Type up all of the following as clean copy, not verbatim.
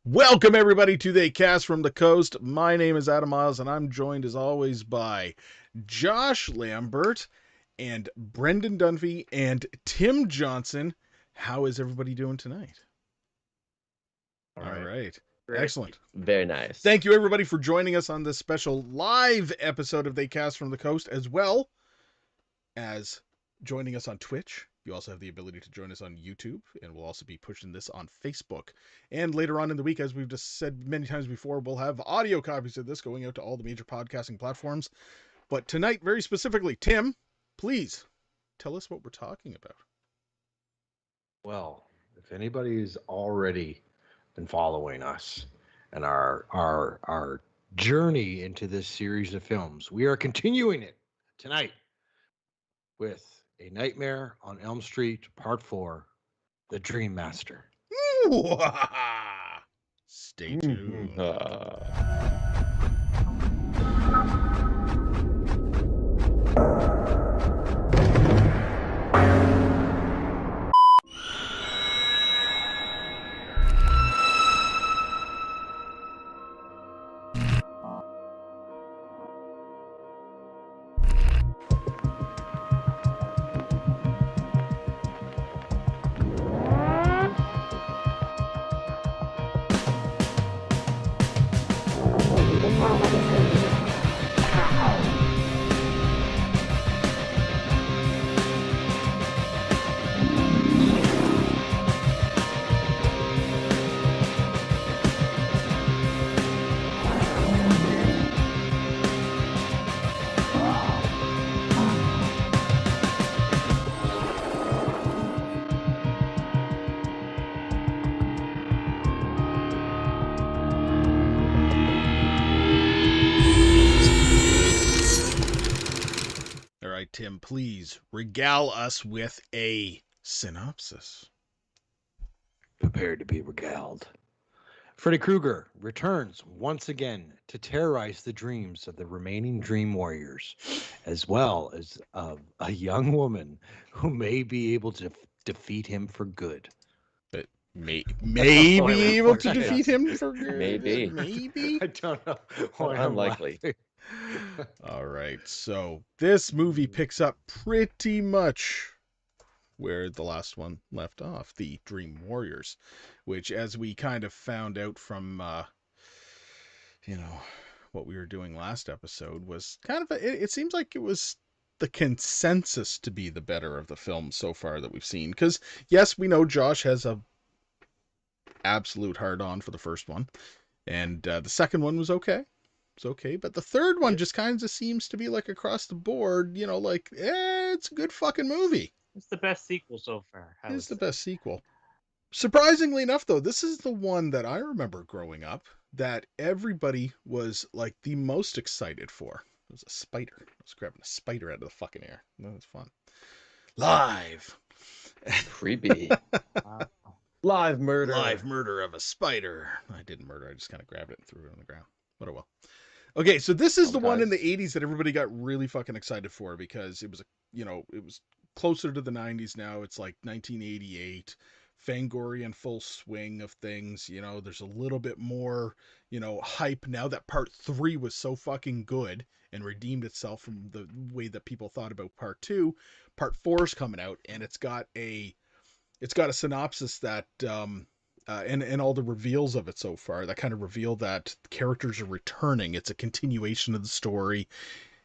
Welcome, everybody, to the Cast from the Coast. My name is Adam Miles, and I'm joined, as always, by Josh Lambert and Brendan Dunphy and Tim Johnson. How is everybody doing tonight? All right. Great. Excellent. Very nice. Thank you, everybody, for joining us on this special live episode of They Cast from the Coast, as well as joining us on Twitch. You also have the ability to join us on YouTube, and we'll also be pushing this on Facebook. And later on in the week, as we've just said many times before, we'll have audio copies of this going out to all the major podcasting platforms. But tonight, very specifically, Tim, please tell us what we're talking about. Well, if anybody's already been following us and our journey into this series of films, we are continuing it tonight with A Nightmare on Elm Street Part 4, The Dream Master. Stay tuned. Tim, please regale us with a synopsis. Prepared to be regaled. Freddy Krueger returns once again to terrorize the dreams of the remaining Dream Warriors, as well as of a young woman who may be able to defeat him for good. But may be able to defeat him for good. Maybe. Maybe. I don't know. Unlikely. All right, so this movie picks up pretty much where the last one left off, the Dream Warriors, which, as we kind of found out from, what we were doing last episode, was kind of, it seems like it was the consensus to be the better of the films so far that we've seen. Because, yes, we know Josh has a absolute hard-on for the first one, and the second one was okay. It's okay, but the third one just kind of seems to be like across the board, it's a good fucking movie. It's the best sequel so far. It's the best sequel. Surprisingly enough, though, this is the one that I remember growing up that everybody was like the most excited for. It was a spider. I was grabbing a spider out of the fucking air. That was fun. Live. Creepy. Wow. Live murder. Live murder of a spider. I didn't murder. I just kind of grabbed it and threw it on the ground. But oh well. Okay, so this is the one in the 80s that everybody got really fucking excited for because it was it was closer to the 90s now. It's like 1988. Fangoria in full swing of things. There's a little bit more, hype now that part 3 was so fucking good and redeemed itself from the way that people thought about part 2. Part 4 is coming out, and it's got a synopsis that and all the reveals of it so far that kind of reveal that characters are returning. It's a continuation of the story.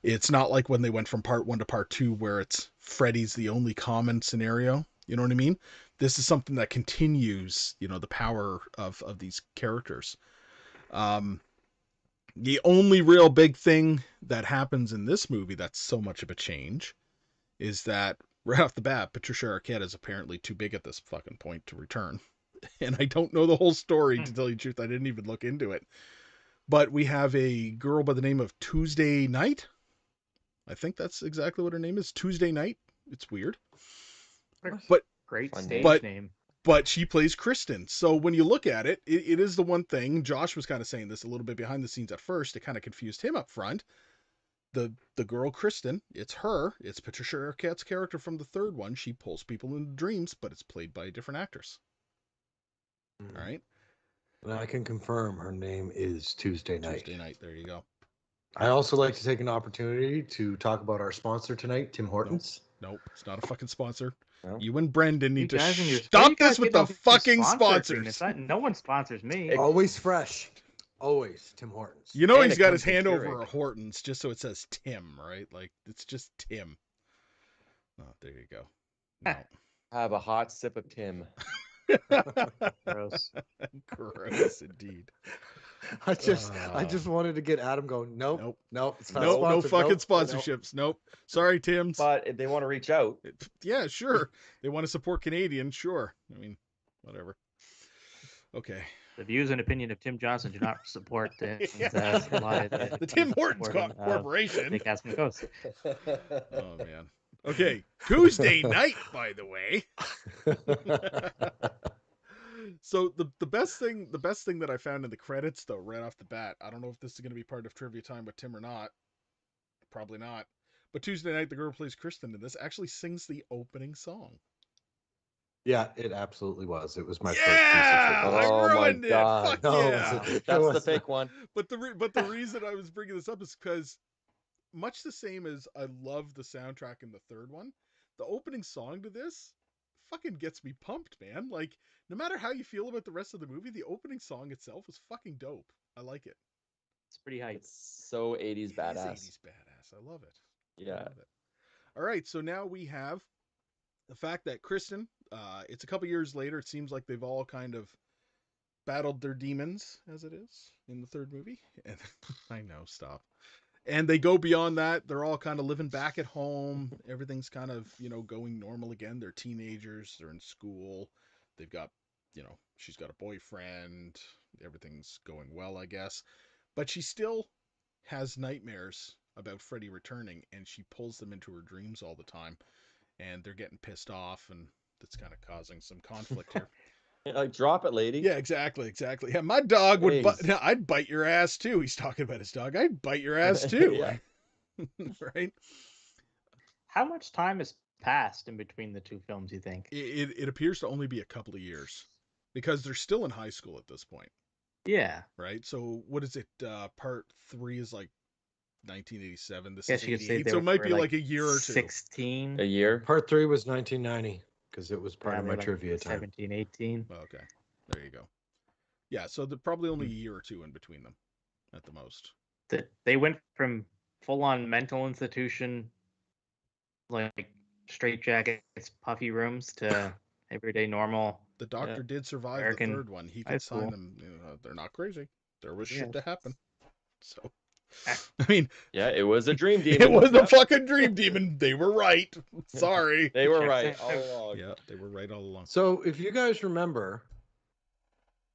It's not like when they went from part 1 to part 2 where it's Freddy's the only common scenario. You know what I mean? This is something that continues, the power of these characters. The only real big thing that happens in this movie that's so much of a change is that right off the bat, Patricia Arquette is apparently too big at this fucking point to return. And I don't know the whole story, to tell you the truth. I didn't even look into it. But we have a girl by the name of Tuesday Night. I think that's exactly what her name is. Tuesday Night. It's weird. But Great Fun stage name. but she plays Kristen. So when you look at it, it is the one thing. Josh was kind of saying this a little bit behind the scenes at first. It kind of confused him up front. The girl Kristen, it's her. It's Patricia Arquette's character from the third one. She pulls people into dreams, but it's played by different actors. All right. And I can confirm her name is Tuesday Night. Tuesday Night. There you go. I also like to take an opportunity to talk about our sponsor tonight, Tim Hortons. Nope, it's not a fucking sponsor. No. You and Brendan You need to guys and your stop this with the fucking sponsors. No one sponsors me. Always fresh. Always Tim Hortons. You know And he's it got his comes in hand over Keurig. a Hortons just so it says Tim, right? Like it's just Tim. Oh, there you go. No. Have a hot sip of Tim. Gross. Gross indeed. I just wanted to get Adam going. Nope. It's not No sponsored. fucking Nope. sponsorships. Nope. Sorry, Tim's. But if they want to reach out, Yeah, sure. They want to support Canadians, sure. I mean, whatever. Okay. The views and opinion of Tim Johnson do not support the The Tim Hortons Corporation. Big Cast from the Coast. Oh man. Okay, Tuesday night, by the way. So the best thing that I found in the credits, though, right off the bat, I don't know if this is going to be part of trivia time with Tim or not. Probably not. But Tuesday night, the girl who plays Kristen in this actually sings the opening song. Yeah, it absolutely was. It was my Yeah! first piece of Oh I my ruined it. God. Fuck No, yeah! that's the fake one. But the reason I was bringing this up is because, much the same as I love the soundtrack in the third one, the opening song to this fucking gets me pumped, man. Like, no matter how you feel about the rest of the movie, the opening song itself is fucking dope. I like it. It's pretty hype. It's so 80s It badass. is 80s badass. I love it. Yeah. I love it. All right, so now we have the fact that Kristen, it's a couple years later. It seems like they've all kind of battled their demons, as it is in the third movie. And I know, stop. And they go beyond that. They're all kind of living back at home. Everything's kind of, going normal again. They're teenagers. They're in school. They've got, she's got a boyfriend. Everything's going well, I guess. But she still has nightmares about Freddy returning, and she pulls them into her dreams all the time. And they're getting pissed off, and that's kind of causing some conflict here. Like, drop it, lady. Yeah, exactly. Yeah, my dog would Jeez. I'd bite your ass too. He's talking about his dog. I'd bite your ass too. Yeah. Right? How much time has passed in between the two films, you think? It appears to only be a couple of years because they're still in high school at this point, Yeah. right? So what is it? Part 3 is like 1987. This Guess is you could say 88, they so it were might be like a year or two. 16. A year. Part 3 was 1990 because it was part of my Like trivia time. 17, 18. Okay, there you go. Yeah, so they're probably only a year or two in between them, at the most. They went from full-on mental institution, like straitjackets, puffy rooms, to everyday normal. The doctor did survive American the third one. He high could sign school. them. They're not crazy. There was shit Yeah. to happen. So, I mean, Yeah, it was a dream demon. it was a Yep. fucking dream demon. They were right. Sorry. They were Check right that all out. along. Yeah, they were right all along. So if you guys remember,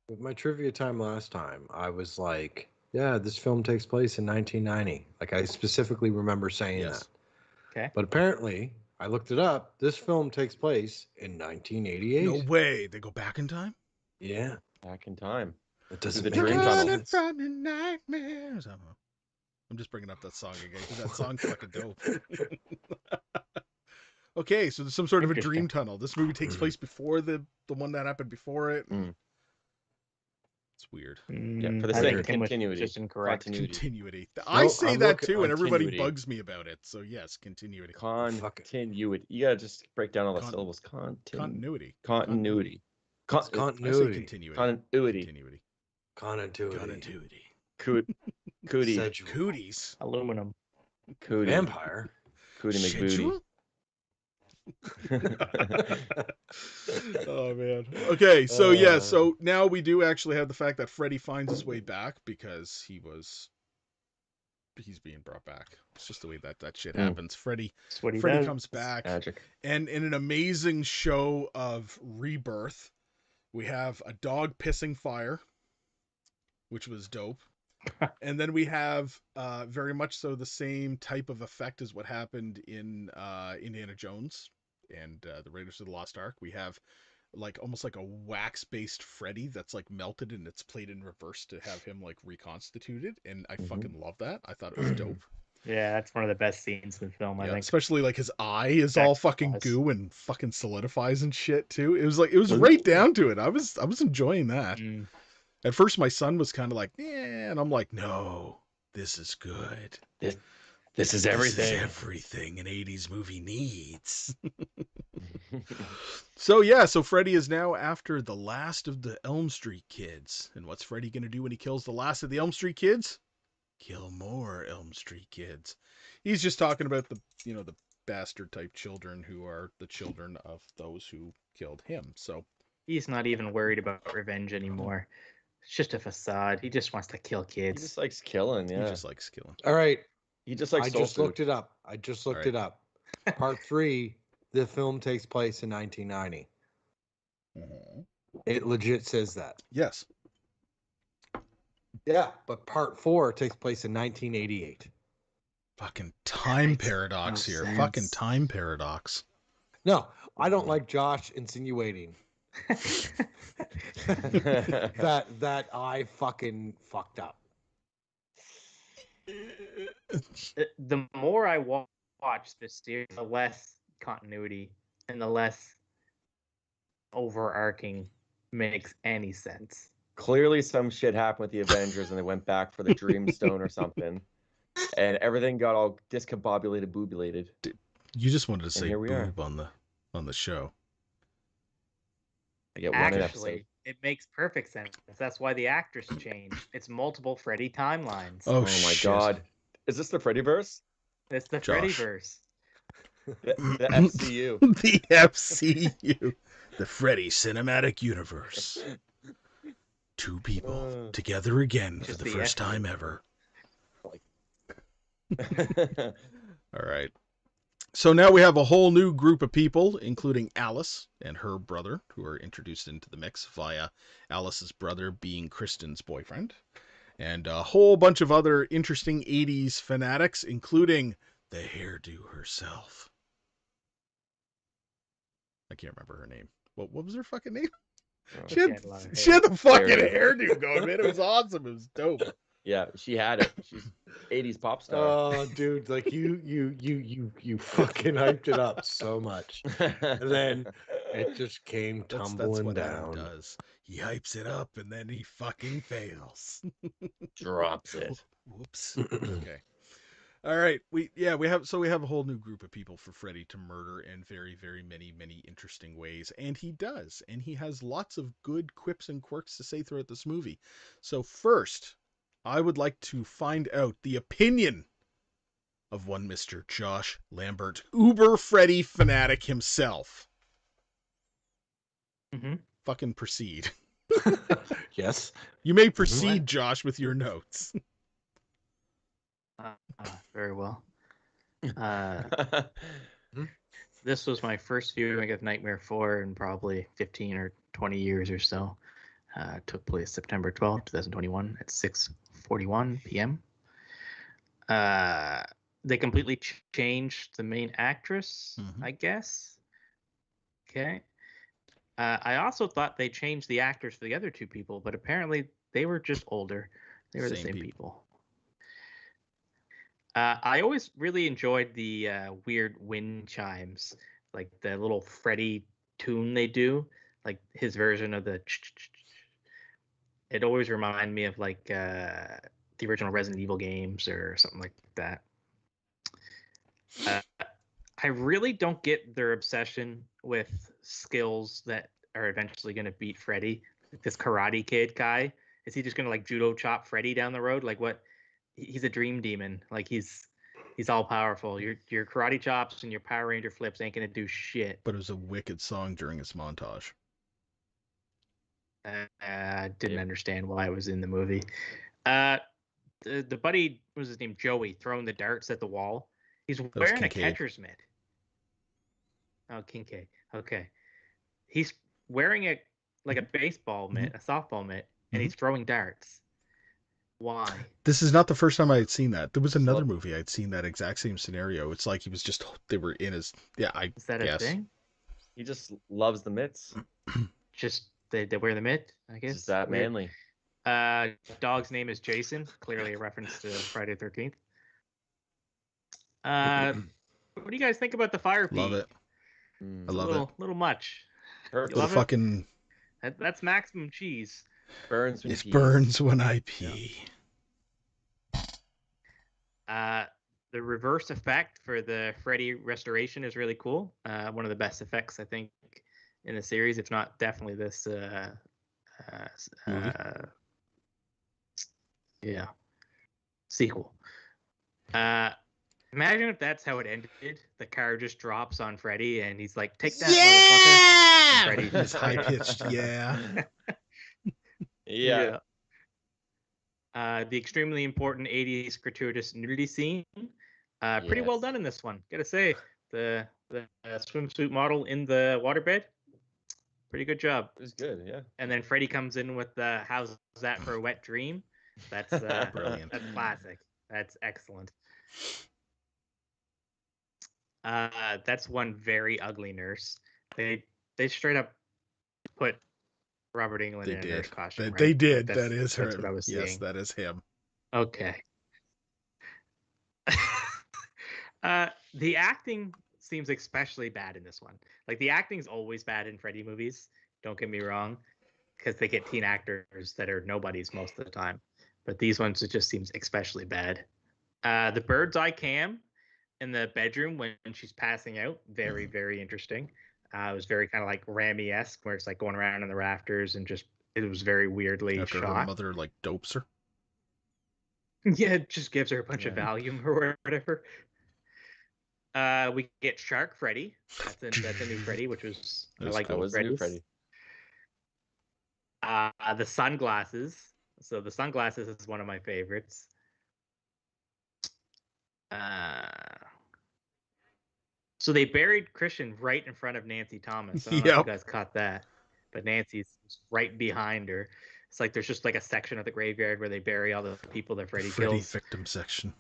with my trivia time last time, I was like, yeah, this film takes place in 1990. Like I specifically remember saying Yes. that. Okay. But apparently, I looked it up. This film takes place in 1988. No way. They go back in time? Yeah. Back in time. It doesn't the make dream any tunnel. sense. From the nightmares. I don't know. I'm just bringing up that song again because that song's fucking dope. Okay, so there's some sort of a dream Interesting. tunnel. This movie takes place before the one that happened before it. Mm. It's weird. Yeah, for the I sake think of Tim was continuity. just incorrect. Continuity. I say I'm that looking- too, and everybody continuity. bugs me about it. So yes, continuity. Continuity. You gotta just break down all the Con- syllables. Continuity. Continuity. I It's say continuity. continuity. Continuity. Continuity. Continuity. Continuity. Cootie. Schedule. Cooties. Aluminum. Cootie. Vampire. Cootie McBooty. Oh man. Okay, so yeah, so now we do actually have the fact that Freddy finds his way back because he's being brought back. It's just the way that shit happens. Freddy That's what he Freddy does. comes back, Magic. and in an amazing show of rebirth, we have a dog pissing fire, which was dope. And then we have very much so the same type of effect as what happened in Indiana Jones and the Raiders of the Lost Ark. We have like almost like a wax-based Freddy that's like melted and it's played in reverse to have him like reconstituted, and I fucking love that. I thought it was dope. Yeah, that's one of the best scenes in the film, I Yeah, think. especially like his eye is That all fucking was- goo and fucking solidifies and shit too. It was right down to it. I was enjoying that. Mm. At first, my son was kind of like, yeah, and I'm like, no, this is good. This is everything. This is everything an 80s movie needs. So Freddy is now after the last of the Elm Street kids. And what's Freddy going to do when he kills the last of the Elm Street kids? Kill more Elm Street kids. He's just talking about the bastard type children who are the children of those who killed him. So he's not even worried about revenge anymore. It's just a facade. He just wants to kill He kids. just likes killing. Yeah. he just likes killing. All right. He just likes I soul just food. looked it up. Alright. It up. Part 3, the film takes place in 1990. It legit says that. Yes. Yeah, but part 4 takes place in 1988. Fucking time makes paradox no here. sense. Fucking time paradox. No, I don't like Josh insinuating that I fucking fucked up. The more I watch this series, the less continuity and the less overarching makes any sense. Clearly, some shit happened with the Avengers, and they went back for the Dreamstone or something, and everything got all discombobulated, boobulated. You just wanted to say here we are. boob on the show. I get one an episode. Actually, it makes perfect sense. That's why the actress changed. It's multiple Freddy timelines. Oh, my shit. god. Is this the Freddyverse? It's the Josh. Freddyverse. The FCU. The FCU. The Freddy Cinematic Universe. Two people together again for Just the the first F- time ever. All right. So now we have a whole new group of people, including Alice and her brother, who are introduced into the mix via Alice's brother being Kristen's boyfriend. And a whole bunch of other interesting 80s fanatics, including the hairdo herself. I can't remember her name. What was her fucking name? She had the fucking hairdo going, man. It was awesome. It was dope. Yeah, she had it. She's 80s pop star. Oh, dude, like you fucking hyped it up so much, and then it just came tumbling that's what Adam down. does. He hypes it up and then he fucking fails. Drops it. Whoops. Okay. All right. We have a whole new group of people for Freddy to murder in very, very many interesting ways. And he does. And he has lots of good quips and quirks to say throughout this movie. So first, I would like to find out the opinion of one Mr. Josh Lambert, Uber Freddy fanatic himself. Mm-hmm. Fucking proceed. Yes. You may proceed, Josh, with your notes. Very well. This was my first viewing of Nightmare 4 in probably 15 or 20 years or so. It took place September 12th, 2021 at 6:41 p.m. They completely changed the main actress, I guess. Okay. I also thought they changed the actors for the other two people, but apparently they were just older. They were the same people. I always really enjoyed the weird wind chimes, like the little Freddy tune they do, like his version of the. It always reminded me of like the original Resident Evil games or something like that. I really don't get their obsession with skills that are eventually going to beat Freddy. Like this Karate Kid guy, is he just going to like judo chop Freddy down the road? Like what? He's a dream demon. Like he's all powerful. Your karate chops and your Power Ranger flips ain't going to do shit. But it was a wicked song during his montage. I didn't understand why it was in the movie. The buddy, what was his name? Joey, throwing the darts at the wall. He's wearing a catcher's mitt. Oh, Kincaid. Okay. He's wearing a baseball mitt, a softball mitt, and he's throwing darts. Why? This is not the first time I had seen that. There was another movie I'd seen that exact same scenario. It's like he was just, they were in his, Is that a thing? He just loves the mitts. Just, they wear the mitt, I guess. Just that manly. Dog's name is Jason, clearly a reference to Friday the 13th. What do you guys think about the fire pea? Love it. I love it. Little much. Perfect. Little fucking... That's maximum cheese. Burns when It he burns when I pee. The reverse effect for the Freddy restoration is really cool. One of the best effects, I think, in the series, if not definitely this Movie? Sequel. Imagine if that's how it ended. The car just drops on Freddy, and he's like, "Take that, motherfucker!" And Freddy His just high pitched, yeah. yeah. The extremely important 80s gratuitous nudity scene. Pretty well Yes. done in this one. Gotta say, the swimsuit model in the waterbed, pretty good job. It was good, yeah. And then Freddy comes in with the "How's that for a wet dream?" That's Brilliant. That's classic. That's excellent. That's one very ugly nurse. They straight up put Robert Englund They in a did. nurse costume. They right? did. Like, That is her. That's what I was Yes, seeing. that is him. Okay. The acting seems especially bad in this one. Like, the acting's always bad in Freddy movies. Don't get me wrong, because they get teen actors that are nobodies most of the time. But these ones, it just seems especially bad. The bird's eye cam in the bedroom when she's passing out, very, very interesting. It was very kind of like Ramy-esque, where it's like going around in the rafters and just, it was very weirdly After shot. her mother like dopes her. Yeah, it just gives her a bunch of Valium or whatever. We get Shark Freddy. That's a new Freddy, which was That was I like cool. That old was a new Freddy's. Freddy. The sunglasses. So the sunglasses is one of my favorites. So they buried Christian right in front of Nancy Thomas. I don't know if you guys caught that, but Nancy's right behind her. It's like there's just like a section of the graveyard where they bury all the people that Freddy kills. Victim section.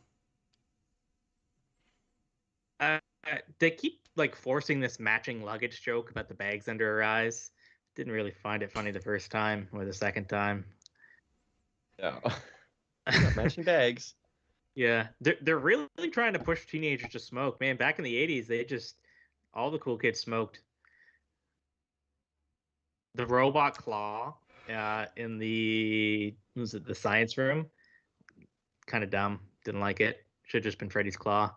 They keep like forcing this matching luggage joke about the bags under her eyes. Didn't really find it funny the first time or the second time. Yeah. Matching bags. Yeah, they're really trying to push teenagers to smoke. Man, back in the 80s, they just, all the cool kids smoked. The robot claw in the, was it the science room? Kind of dumb. Didn't like it. Should have just been Freddy's claw.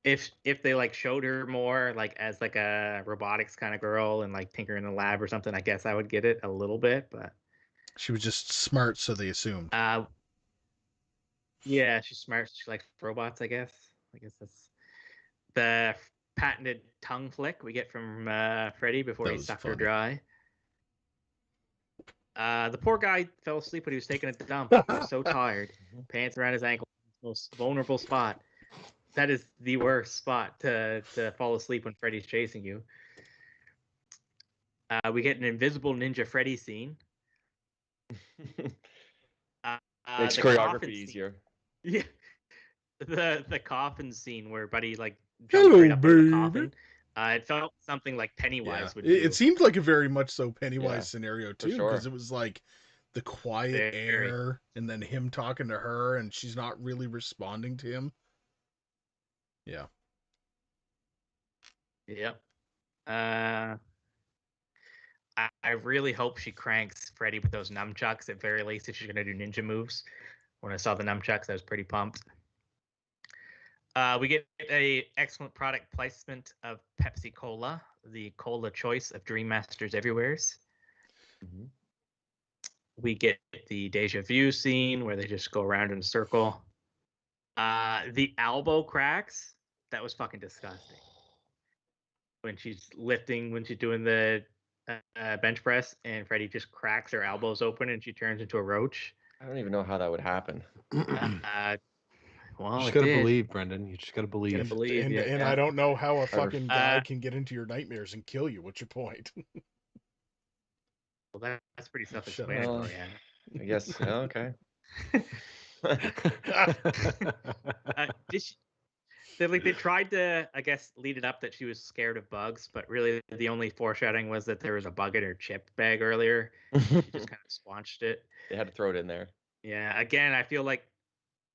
If they like showed her more like as like a robotics kind of girl and like tinker in the lab or something, I guess I would get it a little bit, but she was just smart, so they assumed. Yeah, she's smart. She likes robots, I guess. I guess that's the patented tongue flick we get from Freddy before he sucked her dry. The poor guy fell asleep when he was taking a dump. He was so tired. Pants around his ankle, most vulnerable spot. That is the worst spot to fall asleep when Freddy's chasing you. We get an invisible ninja Freddy scene. Makes choreography easier. Yeah. The coffin scene where Buddy like jumps straight up in the coffin. It felt something like Pennywise would do. It seemed like a very much so Pennywise scenario too, because it was like the quiet air and then him talking to her and she's not really responding to him. Yeah. Yep. I really hope she cranks Freddy with those nunchucks. At very least, if she's gonna do ninja moves. When I saw the nunchucks, I was pretty pumped. We get a excellent product placement of Pepsi Cola, the cola choice of Dream Masters Everywheres. Mm-hmm. We get the deja vu scene where they just go around in a circle. The elbow cracks, that was fucking disgusting. When she's doing the bench press and Freddy just cracks her elbows open and she turns into a roach. I don't even know how that would happen. Well, you just gotta believe, Brendan. You just gotta believe. And I don't know how a fucking guy can get into your nightmares and kill you. What's your point? Well, that's pretty self-explanatory. I guess. Okay. They tried to, I guess, lead it up that she was scared of bugs, but really the only foreshadowing was that there was a bug in her chip bag earlier. She just kind of squanched it. They had to throw it in there. Yeah. Again, I feel like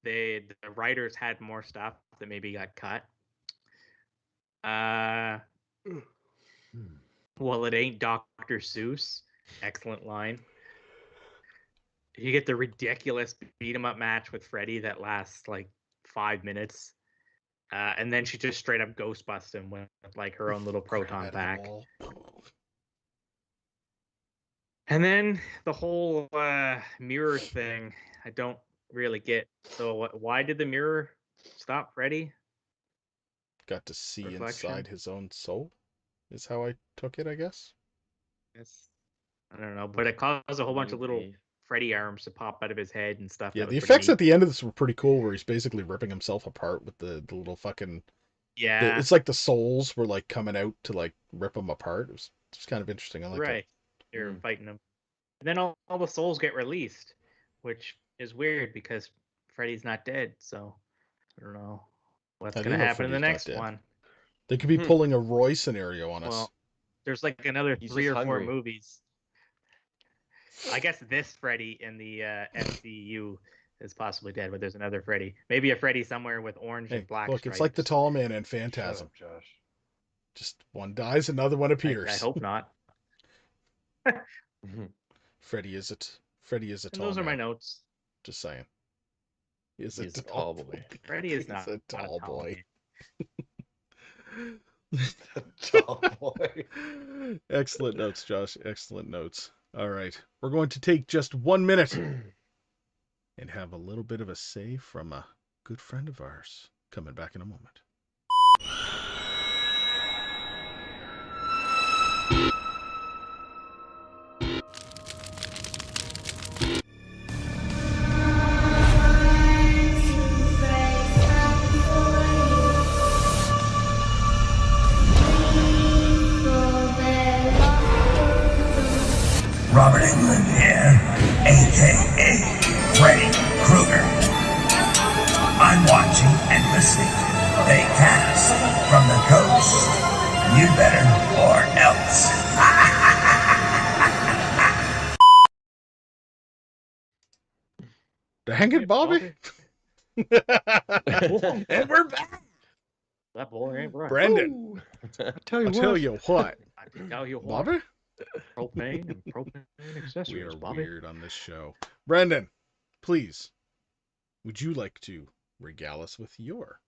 the writers had more stuff that maybe got cut. Well, it ain't Dr. Seuss. Excellent line. you get the ridiculous beat 'em up match with Freddy that lasts like 5 minutes. And then she just straight up ghostbusts him with like her own little proton pack. And then the whole mirror thing, I don't really get. So why did the mirror stop Freddy? Got to see Reflection? inside his own soul, is how I took it, I guess. I don't know, but it caused a whole bunch of little Freddy arms to pop out of his head and stuff. Yeah, the effects at the end of this were pretty cool, where he's basically ripping himself apart with the little fucking... Yeah. It's like the souls were like coming out to like rip him apart. It was kind of interesting. I like right. You're fighting him. And then all the souls get released, which is weird because Freddy's not dead, so I don't know what's going to happen in the next one. They could be pulling a Roy scenario on us. Well, there's like another 3 or 4 movies. I guess this Freddy in the MCU is possibly dead, but there's another Freddy. Maybe a Freddy somewhere with orange and black stripes. It's like the Tall Man and Phantasm. Shut up, Josh. Just one dies, another one appears. I hope not. Freddy is a tall man. Those are my notes. Just saying. He's a tall boy. Freddy is not a tall boy. Tall boy. Excellent notes, Josh. Excellent notes. All right. We're going to take just 1 minute and have a little bit of a say from a good friend of ours. Coming back in a moment. Robert Englund here, a.k.a. Freddy Krueger. I'm watching and listening. They cast from the coast. You better or else. Dang it, Bobby. And we're back. That boy ain't right. Brendan. I'll tell you what. I can tell you what. Bobby? Propane and propane accessories, We are Bobby. weird on this show. Brendan, please, would you like to regale us with your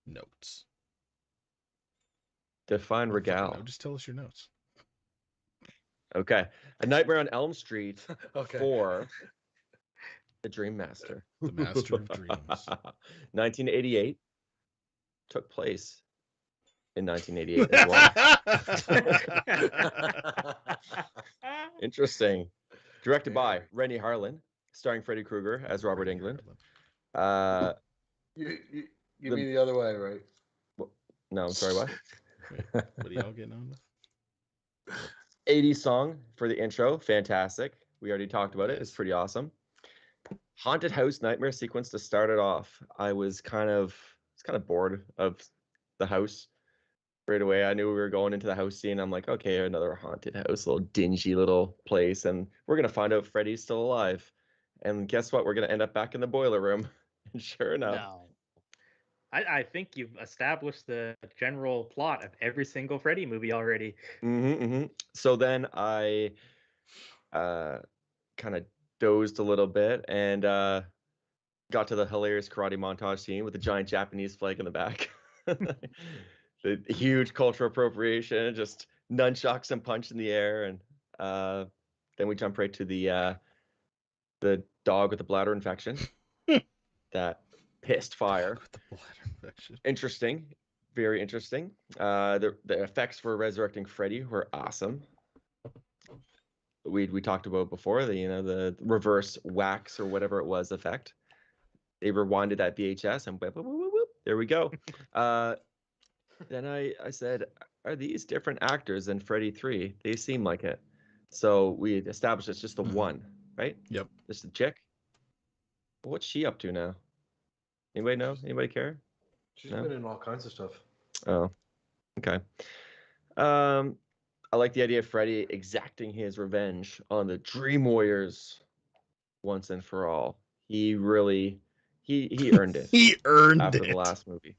notes? Define regale. No, just tell us your notes. Okay. A Nightmare on Elm Street Okay. for the Dream Master. The Master of Dreams. 1988 took place in 1988 as well. Interesting. Directed by Rennie Harlan, starring Freddy Krueger as Robert Englund. You mean the other way, right? No, I'm sorry, what? What are y'all getting on with? 80s song for the intro. Fantastic. We already talked about it. It's pretty awesome. Haunted house nightmare sequence to start it off. I was kind of bored of the house. Right away, I knew we were going into the house scene. I'm like, okay, another haunted house, little dingy little place, and we're gonna find out Freddy's still alive. And guess what? We're gonna end up back in the boiler room. And sure enough, No. I think you've established the general plot of every single Freddy movie already. So then I kind of dozed a little bit and got to the hilarious karate montage scene with the giant Japanese flag in the back. The huge cultural appropriation, just nunchucks and punch in the air, and then we jump right to the dog with the bladder infection that pissed fire. With the bladder infection. Interesting, very interesting. The effects for resurrecting Freddy were awesome. We talked about before the reverse wax or whatever it was effect. They rewinded that VHS and whoop, whoop, whoop, whoop, there we go. Then I said, are these different actors than Freddy 3? They seem like it. So we established it's just the one, right? Yep. Just the chick. What's she up to now? Anybody know? Anybody care? She's been in all kinds of stuff. Oh, okay. I like the idea of Freddy exacting his revenge on the Dream Warriors once and for all. He really, he earned it. He earned after it. the last movie.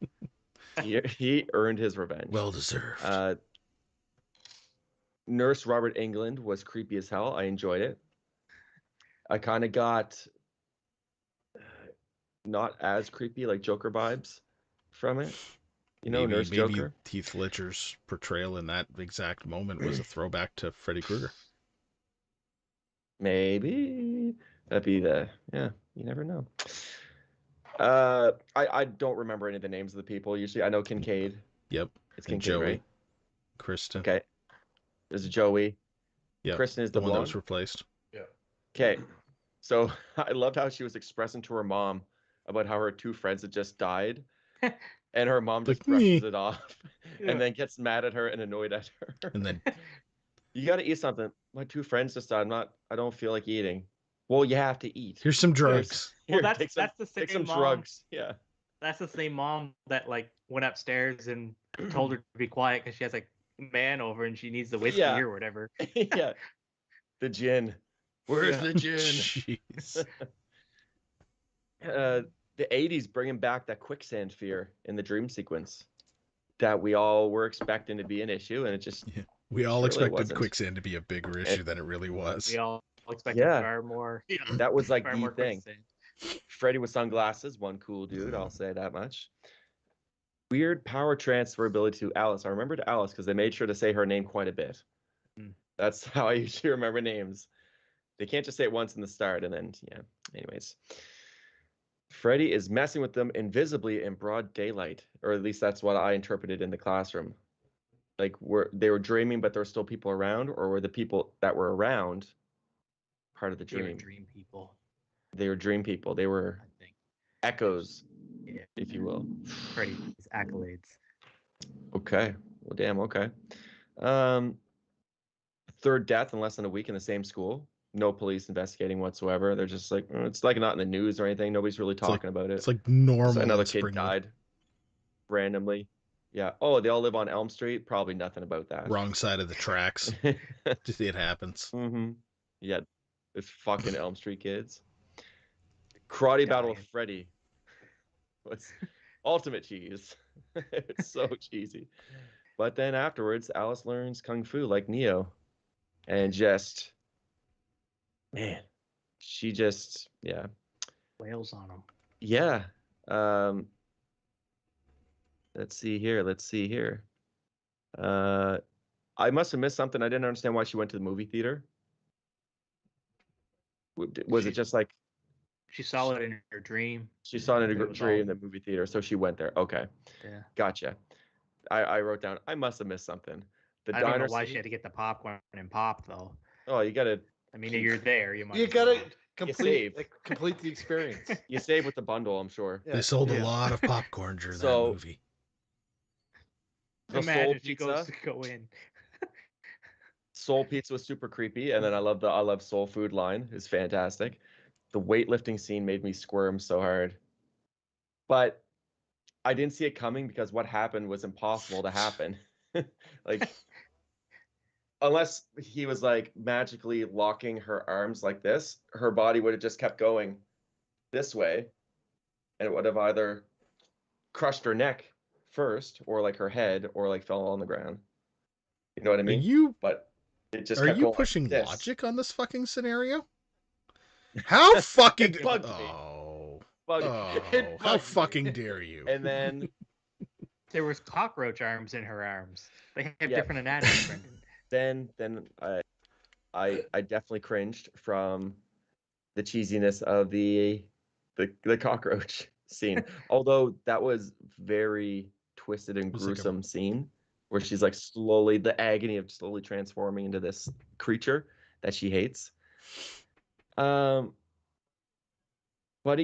He earned his revenge. Well deserved. Nurse Robert Englund was creepy as hell. I enjoyed it. I kind of got not as creepy, like Joker vibes from it. You know, Nurse Joker. Heath Ledger's portrayal in that exact moment was a throwback to Freddy Krueger. Maybe that'd be you never know. I don't remember any of the names of the people. Usually I know Kincaid. Yep. It's And Kincaid, Joey. right? Kristen. Okay. There's Joey. Yeah. Kristen is the the one blonde. that was replaced. Yeah. Okay. So I loved how she was expressing to her mom about how her two friends had just died. And her mom just brushes it off and then gets mad at her and annoyed at her. And then you got to eat something. My two friends just died. I don't feel like eating. Well, you have to eat. Here's some drugs. Well, that's the same take some mom. drugs. Yeah. That's the same mom that like went upstairs and told her to be quiet because she has like a man over and she needs the whiskey or whatever. Yeah. The gin. Where's the gin? Jeez. The 80s bringing back that quicksand fear in the dream sequence that we all were expecting to be an issue, and it just we all expected wasn't. quicksand to be a bigger issue than it really was. We all expected far more. That was like far the more thing. quicksand. Freddy with sunglasses, one cool dude, I'll say that much. Weird power transfer ability to Alice. I remembered Alice because they made sure to say her name quite a bit. That's how I usually remember names. They can't just say it once in the start and then, anyways. Freddy is messing with them invisibly in broad daylight, or at least that's what I interpreted in the classroom. Like, they were dreaming, but there were still people around, or were the people that were around part of the dream? They were dream people. They were dream people. They were echoes, if you will. Freddy's accolades. Okay. Well, damn, okay. Third death in less than a week in the same school. No police investigating whatsoever. They're just like, it's like not in the news or anything. Nobody's really talking about it. It's like normal. So another kid died randomly. Yeah. Oh, they all live on Elm Street. Probably nothing about that. Wrong side of the tracks. Just it happens. Mm-hmm. Yeah. It's fucking Elm Street kids. Karate battle with Freddy. What's ultimate cheese? It's so cheesy. But then afterwards, Alice learns kung fu like Neo, and just. Man, she just, wails on him. Yeah. Let's see here. I must have missed something. I didn't understand why she went to the movie theater. Was it just like... She saw it in her dream. She saw it in her dream in the movie theater, so she went there. Okay. Yeah. Gotcha. I wrote down, I must have missed something. I don't know why she had to get the popcorn and pop, though. Oh, you got to... I mean, you're there. You gotta complete the experience. You save with the bundle, I'm sure. They sold a lot of popcorn during that movie. Imagine she goes to go in. Soul pizza was super creepy, and then I love soul food line. It's fantastic. The weightlifting scene made me squirm so hard, but I didn't see it coming because what happened was impossible to happen. Like. Unless he was like magically locking her arms like this, her body would have just kept going this way, and it would have either crushed her neck first, or like her head, or like fell on the ground. You know what I mean? But it just kept going pushing like logic on this fucking scenario? How fucking bugged me. How fucking dare you? And then there was cockroach arms in her arms. They have different anatomy, Brendan. Then I definitely cringed from the cheesiness of the cockroach scene. Although that was very twisted and gruesome scene where she's like the agony of slowly transforming into this creature that she hates. Buddy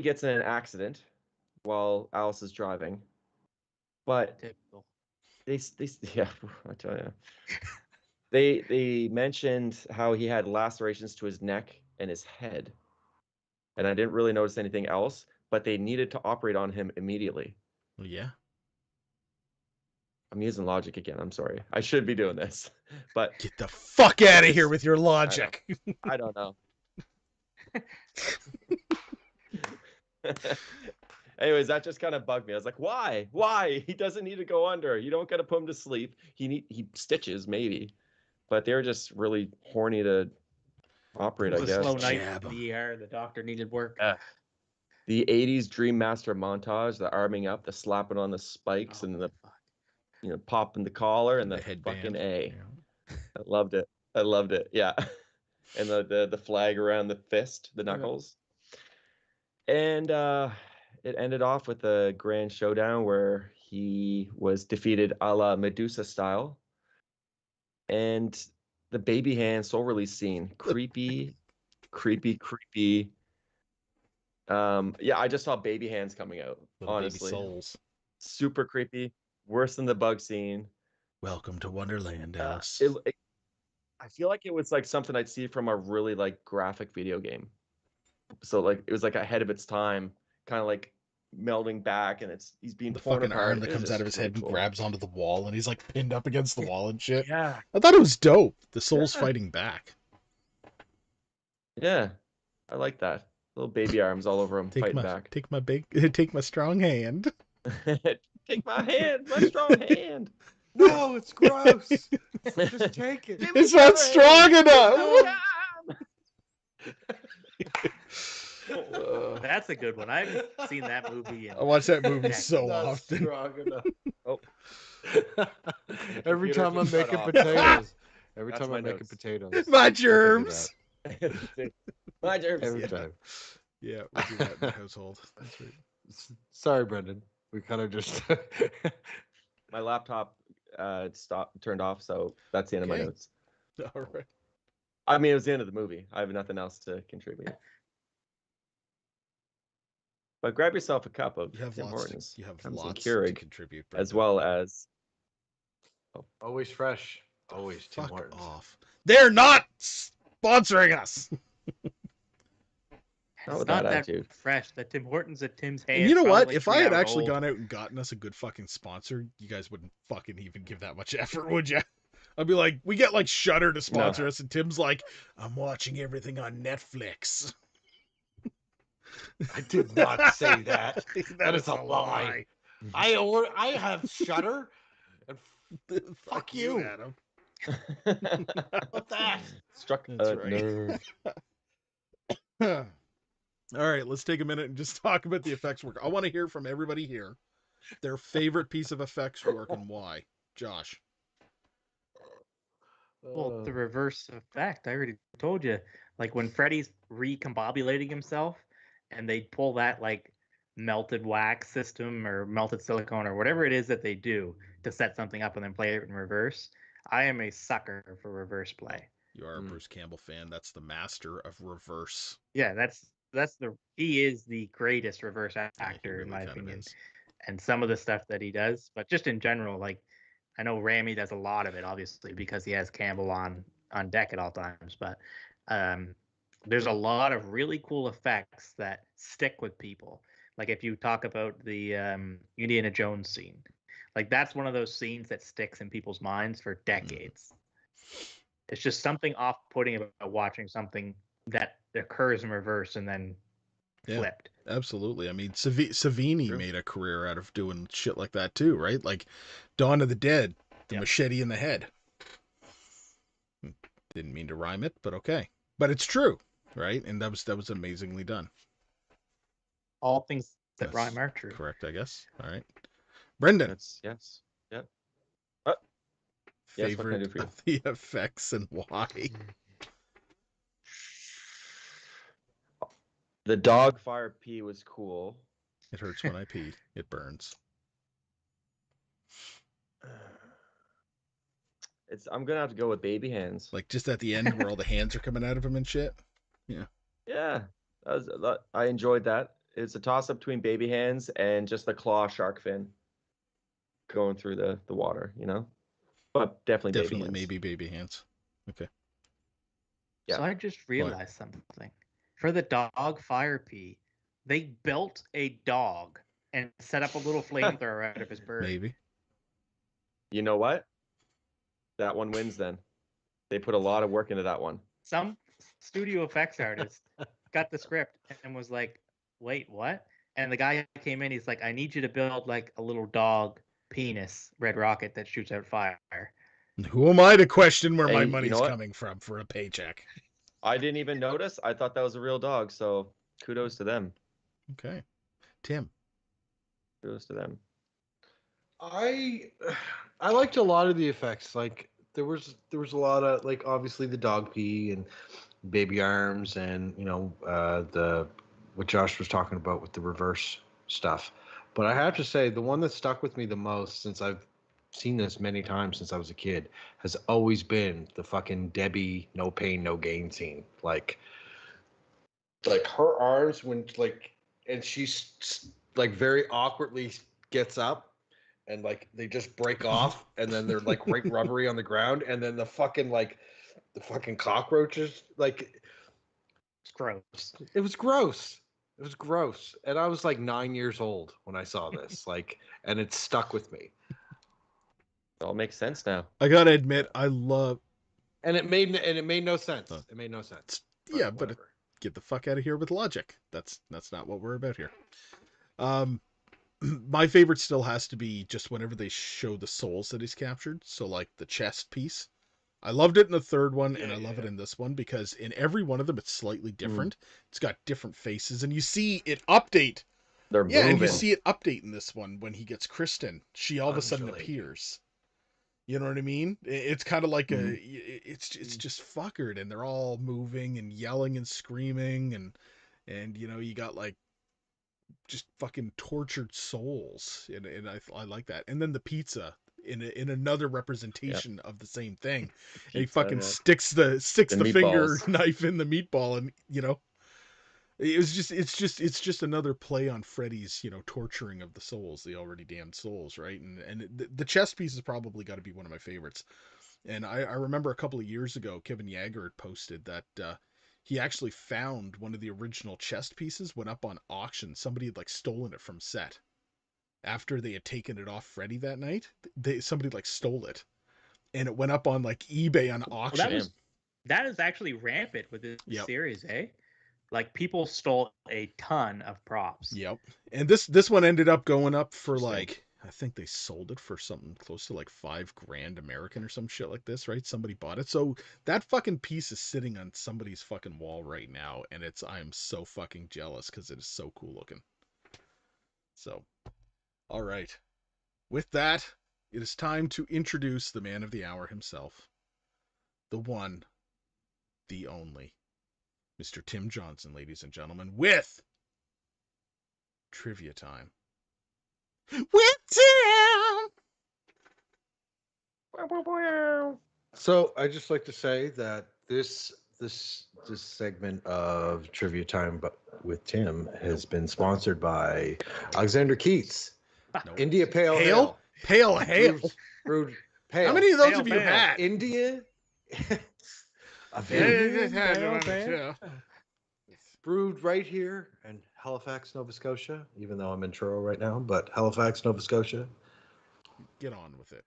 gets in an accident while Alice is driving. But typical. I tell you. They mentioned how he had lacerations to his neck and his head. And I didn't really notice anything else, but they needed to operate on him immediately. Well, yeah. I'm using logic again. I'm sorry. I should be doing this. But get the fuck out of here with your logic. I don't know. Anyways, that just kind of bugged me. I was like, why? Why? He doesn't need to go under. You don't got to put him to sleep. He stitches maybe. But they're just really horny to operate, It I was a guess. slow night Jab in 'em. the ER. The doctor needed work. The 80s Dream Master montage, the arming up, the slapping on the spikes, and the fuck. popping the collar and The the headband. fucking A. Yeah. I loved it. I loved it. Yeah. And the flag around the fist, the knuckles. And it ended off with a grand showdown where he was defeated a la Medusa style. And the baby hand soul release scene, creepy. Yeah, I just saw baby hands coming out. Little honestly, baby souls. super creepy. Worse than the bug scene. Welcome to Wonderland, Alice. I feel like it was like something I'd see from a really like graphic video game. So like it was like ahead of its time, kind of like melding back, and he's being the torn fucking apart. arm that comes out of his head and grabs onto the wall, and he's like pinned up against the wall and shit. Yeah, I thought it was dope. The soul's fighting back. yeah, I like that. Little baby arms all over him, fighting back. Take my strong hand. Take my hand, my strong hand. No, it's gross. Just take it. It's not strong enough. That's a good one. I haven't seen that movie. I watch that movie Not so often. Strong enough. Oh. Every time I'm just making shut off. potatoes. Every That's time my I'm making notes. potatoes. My I can do germs. that. My germs. Every Yeah. time. Yeah, we do that in the household. That's right. Sorry, Brendan. We kind of just. My laptop turned off, so that's the end of my Okay. notes. All right. I mean, it was the end of the movie. I have nothing else to contribute. But grab yourself a cup of You have Tim lots. Hortons. You have Comes in lots to Keurig, contribute, as Brendan. well as Always fresh. Always Tim Fuck Hortons. off. They're not sponsoring us. Not It's with not that that attitude. fresh. The Tim Hortons at Tim's And Hay. you know probably what? like If I had 3 hours actually old. gone out and gotten us a good fucking sponsor, you guys wouldn't fucking even give that much effort, would you? I'd be like, we get like Shudder to sponsor us, and Tim's like, I'm watching everything on Netflix. I did not say that. That is a lie. I have Shudder. And fuck you. Adam. What that? Struck That's a right. nerve. All right, let's take a minute and just talk about the effects work. I want to hear from everybody here their favorite piece of effects work and why. Josh. Well, the reverse effect. I already told you. Like when Freddy's recombobulating himself, and they pull that like melted wax system or melted silicone or whatever it is that they do to set something up and then play it in reverse. I am a sucker for reverse play. You are a Bruce Campbell fan. That's the master of reverse. Yeah, he is the greatest reverse actor really in my kind of opinion. is. And some of the stuff that he does, but just in general, like I know Ramy does a lot of it, obviously, because he has Campbell on deck at all times. But there's a lot of really cool effects that stick with people. Like if you talk about the Indiana Jones scene, like that's one of those scenes that sticks in people's minds for decades. It's just something off-putting about watching something that occurs in reverse and then flipped. Absolutely. I mean, Savini made a career out of doing shit like that too, right? Like Dawn of the Dead, the machete in the head. Didn't mean to rhyme it, but okay. But it's true, right? And that was amazingly done. All things that rhyme are true. Correct, I guess. All right. Brendan. Yes. Yep. Favorite of the effects and why? The dog fire pee was cool. It hurts when I pee. It burns. I'm gonna have to go with baby hands. Like just at the end where all the hands are coming out of him and shit. Yeah. Yeah, I enjoyed that. It's a toss up between baby hands and just the claw shark fin going through the water, you know. But definitely baby hands. Maybe baby hands. Okay. Yeah. So I just realized something. For the dog fire pee, they built a dog and set up a little flamethrower out of his bird. Maybe. You know what? That one wins then. They put a lot of work into that one. Some studio effects artist got the script and was like, wait, what? And the guy came in, he's like, I need you to build like a little dog penis red rocket that shoots out fire. Who am I to question where my money's you know coming from for a paycheck? I didn't even notice. I thought that was a real dog. So kudos to them. Okay. Tim. Kudos to them. I liked a lot of the effects. Like there was a lot of, like, obviously the dog pee and baby arms, and the what Josh was talking about with the reverse stuff. But I have to say, the one that stuck with me the most, since I've seen this many times since I was a kid, has always been the fucking Debbie no pain no gain scene. Like her arms, when, like, and she's like very awkwardly gets up, and like they just break off, and then they're like right rubbery on the ground, and then the fucking cockroaches, like, It's gross. it was gross. It was gross. And I was like 9 years old when I saw this, like, and it stuck with me. It all makes sense now. I gotta admit, I love. And it made no sense. It made no sense. Yeah, but get the fuck out of here with logic. That's not what we're about here. My favorite still has to be just whenever they show the souls that he's captured. So like the chest piece. I loved it in the third one, and I love it in this one, because in every one of them it's slightly different. It's got different faces, and you see it update. They're moving. And you see it update in this one when he gets Kristen. She all of a sudden appears. You know what I mean? It's kind of like it's just fuckered, and they're all moving and yelling and screaming, and you got like just fucking tortured souls, and I like that. And then the pizza in another representation of the same thing. And he fucking sticks the finger knife in the meatball, and it's just another play on Freddy's torturing of the souls, the already damned souls, right? And the chess piece has probably got to be one of my favorites. And I remember a couple of years ago, Kevin Yeager had posted that he actually found one of the original chest pieces, went up on auction. Somebody had like stolen it from set after they had taken it off Freddy that night. Somebody like stole it, and it went up on like eBay on auction. Well, that is actually rampant with this series, eh? Like, people stole a ton of props. Yep. And this one ended up going up for like, I think they sold it for something close to like $5,000 American or some shit like this, right? Somebody bought it. So that fucking piece is sitting on somebody's fucking wall right now, and I'm so fucking jealous because it is so cool looking. So, all right. With that, it is time to introduce the man of the hour himself. The one, the only, Mr. Tim Johnson, ladies and gentlemen, with trivia time. With Tim! So I just like to say that this segment of Trivia Time but with Tim has been sponsored by Alexander Keats. No. India Pale Ale. Pale Ale. Brewed pale. How many of those have you had? India. Brewed right here in Halifax, Nova Scotia, even though I'm in Truro right now, but Halifax, Nova Scotia. Get on with it.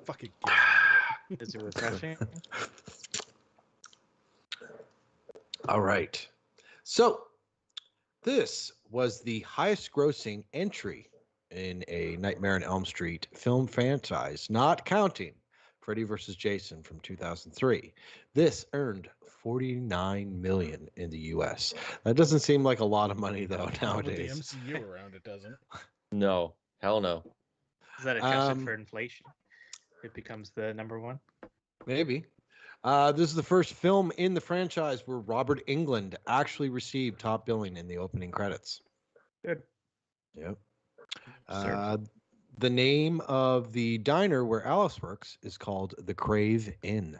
Fucking get on with it. Is it refreshing? All right. So this was the highest grossing entry in a Nightmare on Elm Street film franchise, not counting Freddy vs. Jason from 2003. This earned $49 million in the U.S. That doesn't seem like a lot of money, though, nowadays. With the MCU around, it doesn't. No. Hell no. Is that adjusted for inflation? It becomes the number one? Maybe. This is the first film in the franchise where Robert Englund actually received top billing in the opening credits. Good. Yep. The name of the diner where Alice works is called the Crave Inn,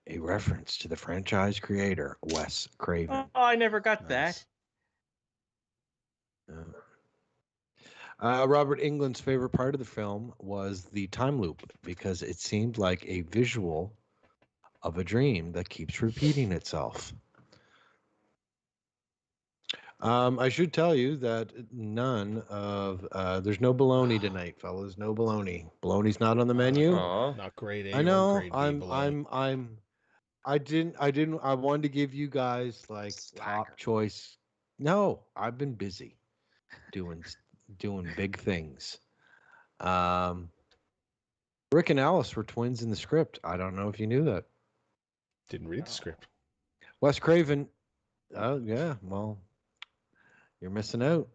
a reference to the franchise creator, Wes Craven. Oh, I never got that. Robert Englund's favorite part of the film was the time loop because it seemed like a visual of a dream that keeps repeating itself. I should tell you that there's no bologna tonight, fellas. No bologna. Bologna's not on the menu. Not great. I know. I wanted to give you guys like top choice. No, I've been busy doing big things. Rick and Alice were twins in the script. I don't know if you knew that. Didn't read the script. Wes Craven. Oh yeah, well, you're missing out.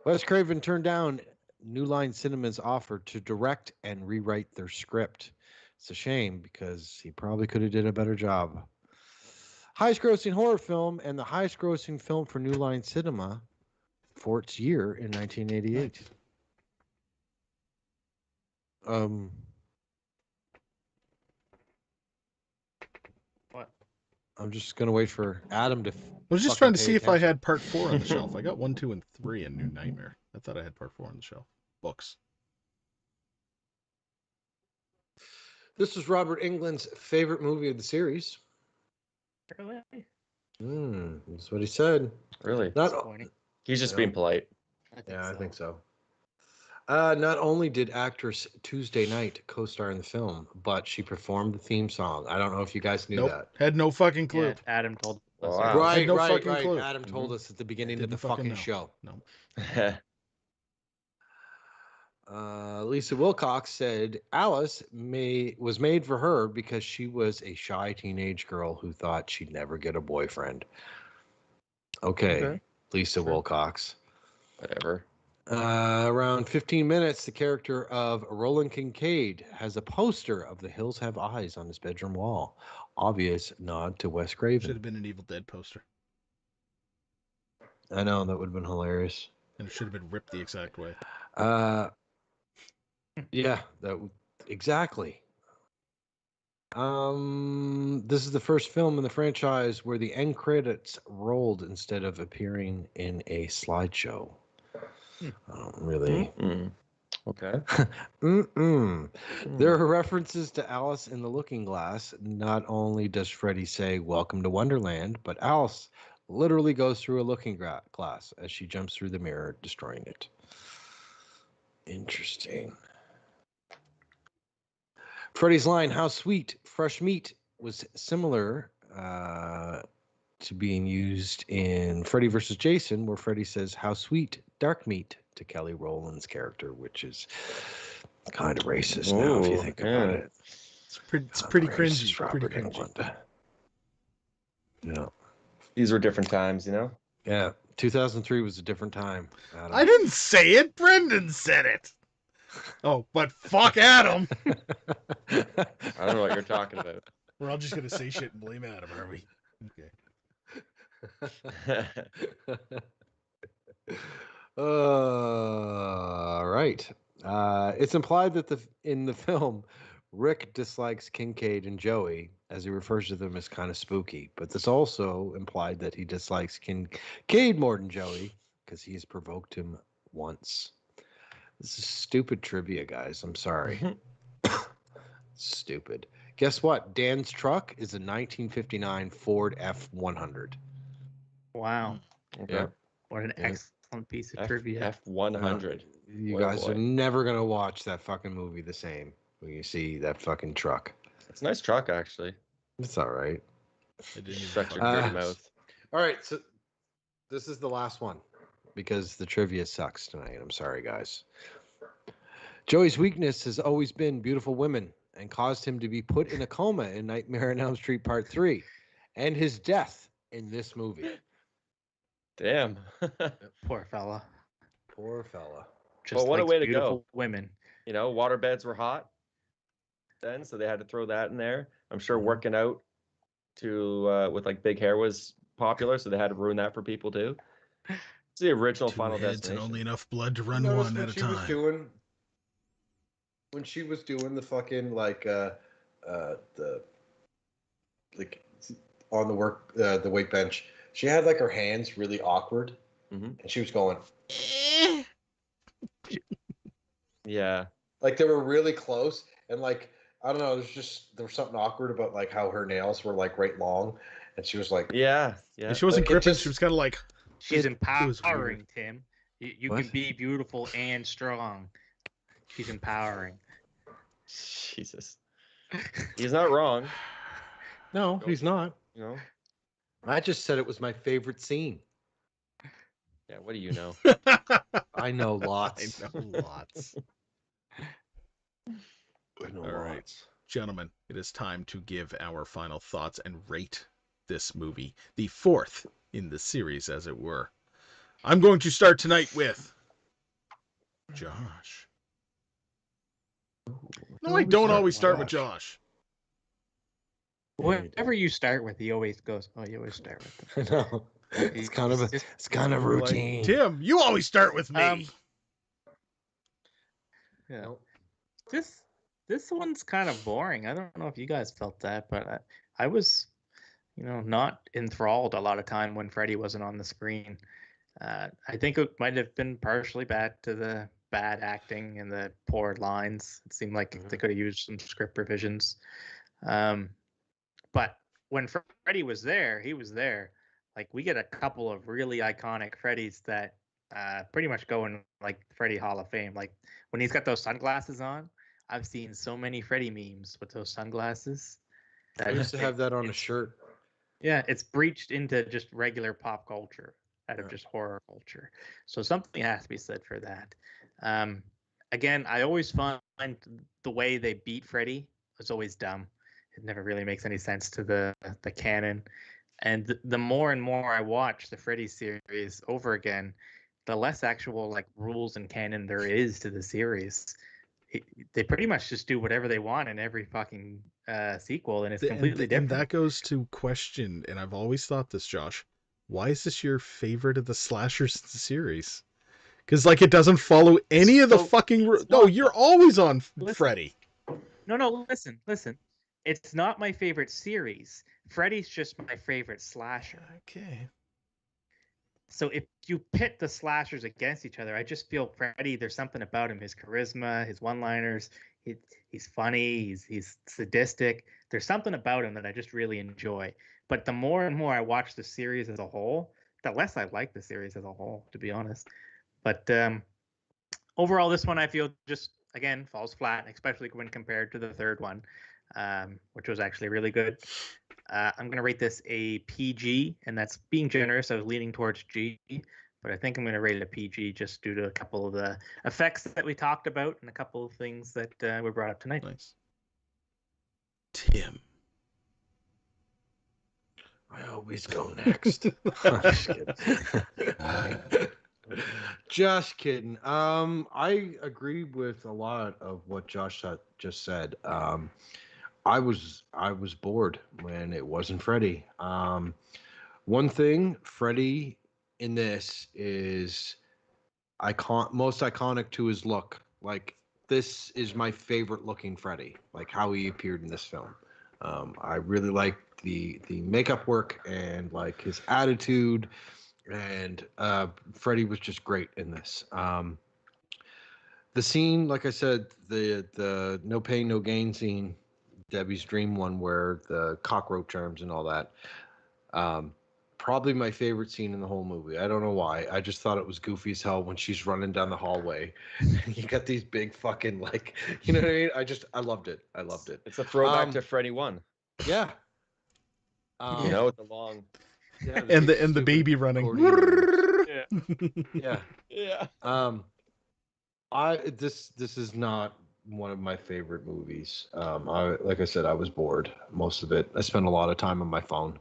Wes Craven turned down New Line Cinema's offer to direct and rewrite their script. It's a shame because he probably could have did a better job. Highest grossing horror film and the highest grossing film for New Line Cinema for its year in 1988. What? I'm just gonna wait for Adam to. I was just trying to see if I had part 4 on the shelf. I got 1, 2, and 3 in New Nightmare. I thought I had part 4 on the shelf. Books. This was Robert Englund's favorite movie of the series. Really? That's what he said. Really? He's just being polite. I think so. Not only did actress Tuesday Knight co-star in the film, but she performed the theme song. I don't know if you guys knew that. Had no fucking clue. Yeah, Adam told us. Wow. Right, no right. clue. Adam told us at the beginning of the Didn't fucking know. show. No. Lisa Wilcox said Alice was made for her because she was a shy teenage girl who thought she'd never get a boyfriend. Okay. Lisa Wilcox. Whatever. Around 15 minutes, the character of Roland Kincaid has a poster of The Hills Have Eyes on his bedroom wall. Obvious nod to Wes Craven. Should have been an Evil Dead poster. I know, that would have been hilarious. And it should have been ripped the exact way. Yeah, exactly. This is the first film in the franchise where the end credits rolled instead of appearing in a slideshow. I don't really. Okay. There are references to Alice in the Looking Glass. Not only does Freddy say "Welcome to Wonderland," but Alice literally goes through a looking glass as she jumps through the mirror, destroying it. Interesting. Freddy's line, "How sweet fresh meat," was similar to being used in Freddy vs. Jason, where Freddy says, "How sweet dark meat," to Kelly Rowland's character, which is kind of racist now if you think about it. It's pretty cringy. Robert Englund. Yeah. These were different times, you know? Yeah. 2003 was a different time, Adam. I didn't say it. Brendan said it. Oh, but fuck Adam. I don't know what you're talking about. We're all just going to say shit and blame Adam, are we? Okay. All right. It's implied that in the film, Rick dislikes Kincaid and Joey, as he refers to them as kind of spooky. But this also implied that he dislikes Kincaid more than Joey because he has provoked him once. This is stupid trivia, guys. I'm sorry. Stupid. Guess what? Dan's truck is a 1959 Ford F100. Wow. Okay. Yeah. What an excellent piece of trivia. F100. You guys are never going to watch that fucking movie the same when you see that fucking truck. It's a nice truck, actually. It's all right. Shut your dirty mouth. All right, so this is the last one because the trivia sucks tonight. I'm sorry, guys. Joey's weakness has always been beautiful women and caused him to be put in a coma in Nightmare on Elm Street Part 3 and his death in this movie. Damn. Poor fella. Poor fella. Just what a way to go. Women. You know, water beds were hot then, so they had to throw that in there. I'm sure working out with like big hair was popular, so they had to ruin that for people too. It's the original Final Destination. And only enough blood to run one at a time. When she was doing the fucking on the weight bench, she had like her hands really awkward, and she was going. Yeah. Like they were really close, and like I don't know, there was something awkward about like how her nails were like right long, and she was like, yeah. And she wasn't gripping. She was kind of like. She's empowering, Tim. You can be beautiful and strong. She's empowering. Jesus. He's not wrong. No, he's not. You know? I just said it was my favorite scene. Yeah, what do you know? I know lots. I know lots. All right, gentlemen, it is time to give our final thoughts and rate this movie, the fourth in the series, as it were. I'm going to start tonight with Josh. No, I don't always start with Josh. Whatever you start with, he always goes, oh, you always start with them. I know. It's kind of routine. Tim, you always start with me. Yeah. This one's kind of boring. I don't know if you guys felt that, but I was, not enthralled a lot of time when Freddy wasn't on the screen. I think it might have been partially bad to the bad acting and the poor lines. It seemed like they could have used some script revisions. But when Freddy was there, he was there. Like, we get a couple of really iconic Freddys that pretty much go in like Freddy Hall of Fame. Like when he's got those sunglasses on, I've seen so many Freddy memes with those sunglasses. I used to have that on a shirt. Yeah, it's breached into just regular pop culture out of just horror culture. So something has to be said for that. Again, I always find the way they beat Freddy was always dumb. It never really makes any sense to the canon. And the more and more I watch the Freddy series over again, the less actual like rules and canon there is to the series. They pretty much just do whatever they want in every fucking sequel, and it's completely different. And that goes to question, and I've always thought this, Josh. Why is this your favorite of the slashers in the series? Because like it doesn't follow any of the fucking. No, you're always on Freddy. No, listen. It's not my favorite series. Freddy's just my favorite slasher. Okay. So if you pit the slashers against each other, I just feel Freddy, there's something about him, his charisma, his one-liners, he's funny, he's sadistic. There's something about him that I just really enjoy. But the more and more I watch the series as a whole, the less I like the series as a whole, to be honest. But overall, this one I feel just, again, falls flat, especially when compared to the third one, which was actually really good. I'm going to rate this a PG, and that's being generous. I was leaning towards G, but I think I'm going to rate it a PG just due to a couple of the effects that we talked about and a couple of things that were brought up tonight. Nice. Tim. I always go next. Just kidding. I agree with a lot of what Josh just said. I was bored when it wasn't Freddy. One thing, Freddy in this is most iconic to his look. Like, this is my favorite looking Freddy, like how he appeared in this film. I really like the makeup work and like his attitude, and Freddy was just great in this. The scene, like I said, the no pain, no gain scene, Debbie's dream one where the cockroach arms and all that. Probably my favorite scene in the whole movie. I don't know why. I just thought it was goofy as hell when she's running down the hallway. You got these big fucking like, you know what I mean? I loved it. It's a throwback to Freddy 1. Yeah. With the long. Yeah, and the baby running. Yeah. This is not one of my favorite movies. Like I said, I was bored most of it. I spent a lot of time on my phone.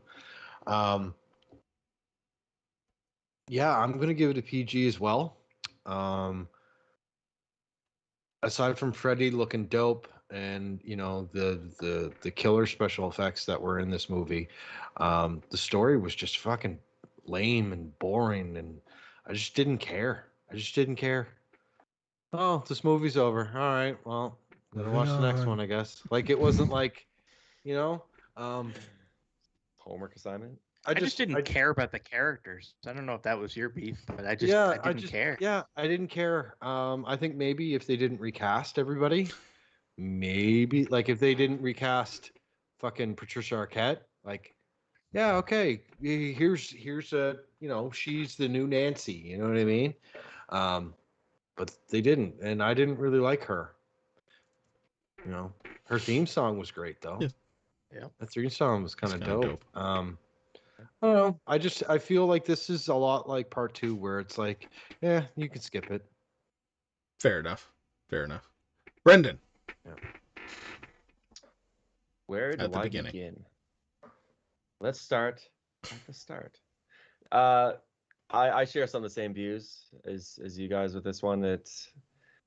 Yeah, I'm gonna give it a PG as well. Aside from Freddy looking dope and the killer special effects that were in this movie, the story was just fucking lame and boring, and I just didn't care. Oh, this movie's over. All right, well, gotta watch the next one, I guess. Like, it wasn't like, homework assignment. I just didn't care about the characters. I don't know if that was your beef, but I didn't care. Yeah, I didn't care. I think maybe if they didn't recast everybody, maybe like if they didn't recast fucking Patricia Arquette, like, yeah, okay, here's a she's the new Nancy, you know what I mean? But they didn't, and I didn't really like her. Her theme song was great though. Yeah, the theme song was kind of dope. I don't know. I feel like this is a lot like part 2, where it's like, yeah, you can skip it. Fair enough. Brendan. Yeah. Where do I begin? Let's start at the start. I share some of the same views as you guys with this one. That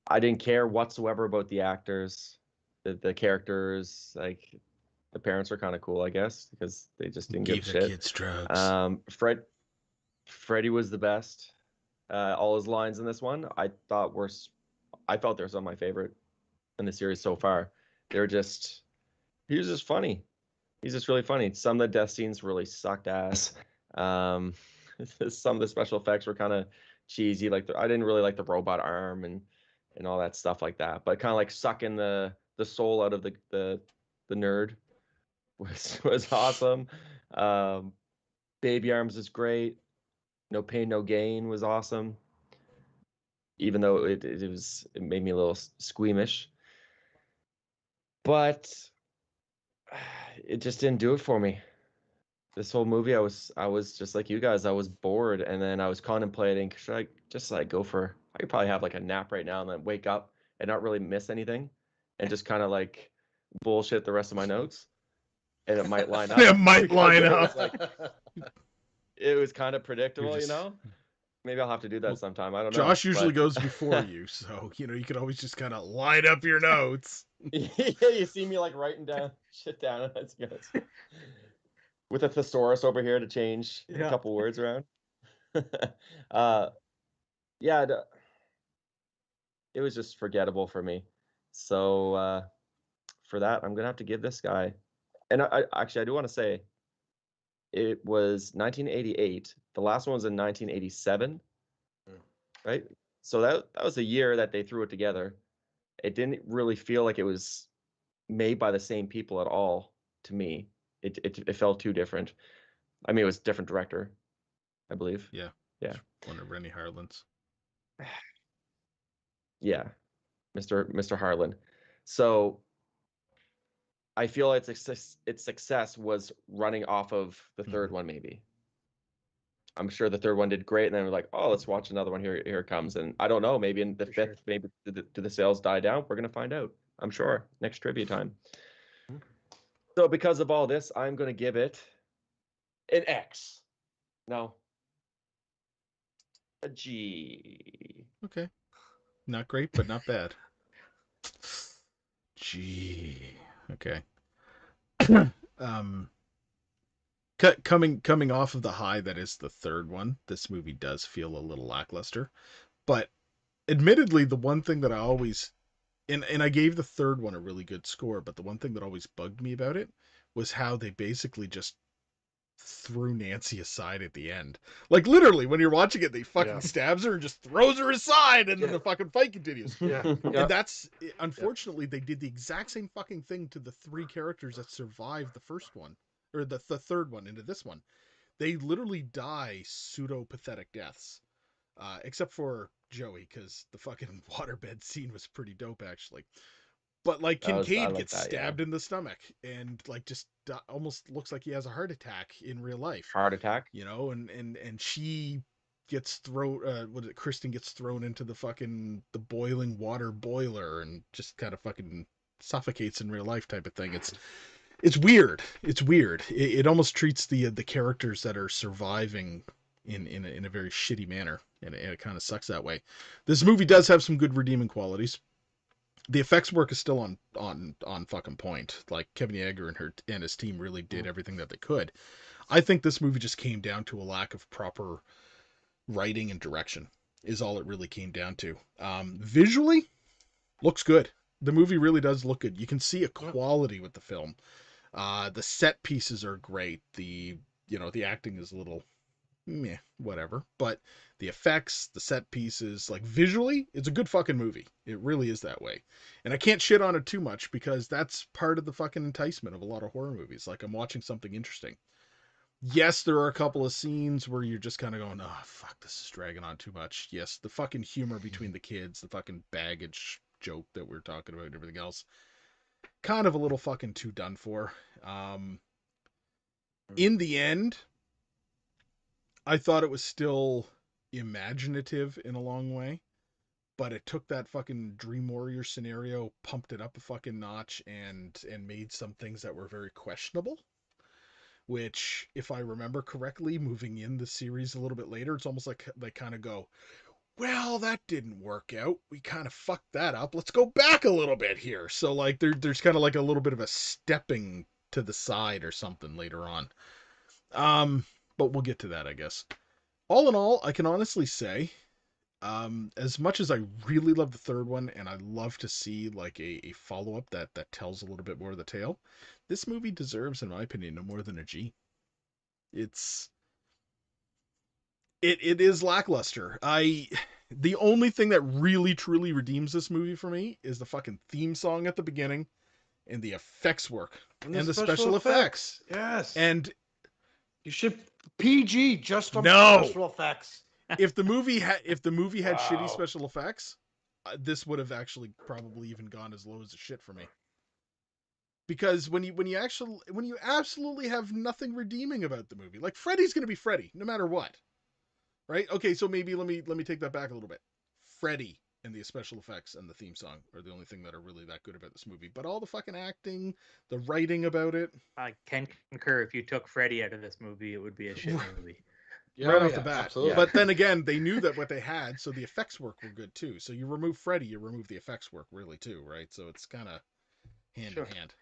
I didn't care whatsoever about the actors, the characters. Like the parents were kind of cool, I guess, because they just didn't give a Gave the shit. kids drugs. Freddy was the best. All his lines in this one, I felt they're some of my favorite in the series so far. He was just funny. He's just really funny. Some of the death scenes really sucked ass. Um, some of the special effects were kind of cheesy. Like I didn't really like the robot arm and all that stuff like that. But kind of like sucking the soul out of the nerd was awesome. Baby Arms is great. No Pain No Gain was awesome. Even though it made me a little squeamish. But it just didn't do it for me. This whole movie, I was just like you guys. I was bored, and then I was contemplating, should I just like go for? I could probably have like a nap right now and then wake up and not really miss anything, and just kind of like bullshit the rest of my notes, and it might line up. It might line up. It was kind of predictable, you know. Maybe I'll have to do that sometime. I don't know. Josh usually goes before you, so you know you could always just kind of line up your notes. Yeah, you see me like writing down shit down. That's good. With a thesaurus over here to change a couple words around. Yeah, it was just forgettable for me. So for that, I'm gonna have to give this guy. And I actually I do want to say, it was 1988. The last one was in 1987, right? So that was the year that they threw it together. It didn't really feel like it was made by the same people at all to me. It felt too different. I mean, it was different director, I believe. Yeah. Yeah. One of Rennie Harlan's. Yeah. Mr. Harlan. So I feel its success was running off of the third one, maybe. I'm sure the third one did great, and then we're like, oh, let's watch another one. Here it comes. And I don't know, maybe in the fifth, maybe do the sales die down? We're gonna find out. I'm sure. Next trivia time. So because of all this, I'm gonna give it an X. No. A G. Okay. Not great, but not bad. G. Okay. Coming off of the high that is the third one, this movie does feel a little lackluster. But admittedly, the one thing that I always and I gave the third one a really good score, but the one thing that always bugged me about it was how they basically just threw Nancy aside at the end. Like literally, when you're watching it, they fucking stabs her and just throws her aside, and then the fucking fight continues. And that's unfortunately they did the exact same fucking thing to the three characters that survived the first one or the third one into this one. They literally die pseudo pathetic deaths, except for Joey, because the fucking waterbed scene was pretty dope actually. But like Kincaid gets stabbed in the stomach and like just almost looks like he has a heart attack in real life. Heart attack, you know, and she gets Kristen gets thrown into the fucking the boiling water boiler and just kind of fucking suffocates in real life type of thing. It's weird. It's weird. It almost treats the characters that are surviving in a very shitty manner, and it kind of sucks that way. This movie does have some good redeeming qualities. The effects work is still on fucking point. Like Kevin Yeager and his team really did everything that they could. I think this movie just came down to a lack of proper writing and direction is all it really came down to. Visually, looks good. The movie really does look good. You can see a quality with the film. The set pieces are great. The acting is a little meh, whatever. But the effects, the set pieces, like visually, it's a good fucking movie. It really is that way. And I can't shit on it too much because that's part of the fucking enticement of a lot of horror movies. Like I'm watching something interesting. Yes, there are a couple of scenes where you're just kind of going, oh, fuck, this is dragging on too much. Yes, the fucking humor between the kids, the fucking baggage joke that we're talking about and everything else, kind of a little fucking too done for. In the end, I thought it was still imaginative in a long way, but it took that fucking Dream Warrior scenario, pumped it up a fucking notch, and made some things that were very questionable. which, if I remember correctly, moving in the series a little bit later, it's almost like they kind of go, well, that didn't work out. We kind of fucked that up. Let's go back a little bit here. So like there's kind of like a little bit of a stepping to the side or something later on. But we'll get to that, I guess. All in all, I can honestly say, as much as I really love the third one, and I love to see like a follow-up that tells a little bit more of the tale, this movie deserves, in my opinion, no more than a G. It is lackluster. The only thing that really truly redeems this movie for me is the fucking theme song at the beginning and the effects work and the special effects. Yes. And you should PG just on special effects. If the movie had shitty special effects, this would have actually probably even gone as low as a shit for me. Because when you absolutely have nothing redeeming about the movie, like Freddy's going to be Freddy no matter what. Right? Okay, so maybe let me take that back a little bit. Freddy and the special effects and the theme song are the only thing that are really that good about this movie. But all the fucking acting, the writing about it. I can concur. If you took Freddy out of this movie, it would be a shit movie. Right off the bat. Absolutely. But then again, they knew that what they had, so the effects work were good too. So you remove Freddy, you remove the effects work really too, right? So it's kind of hand in hand.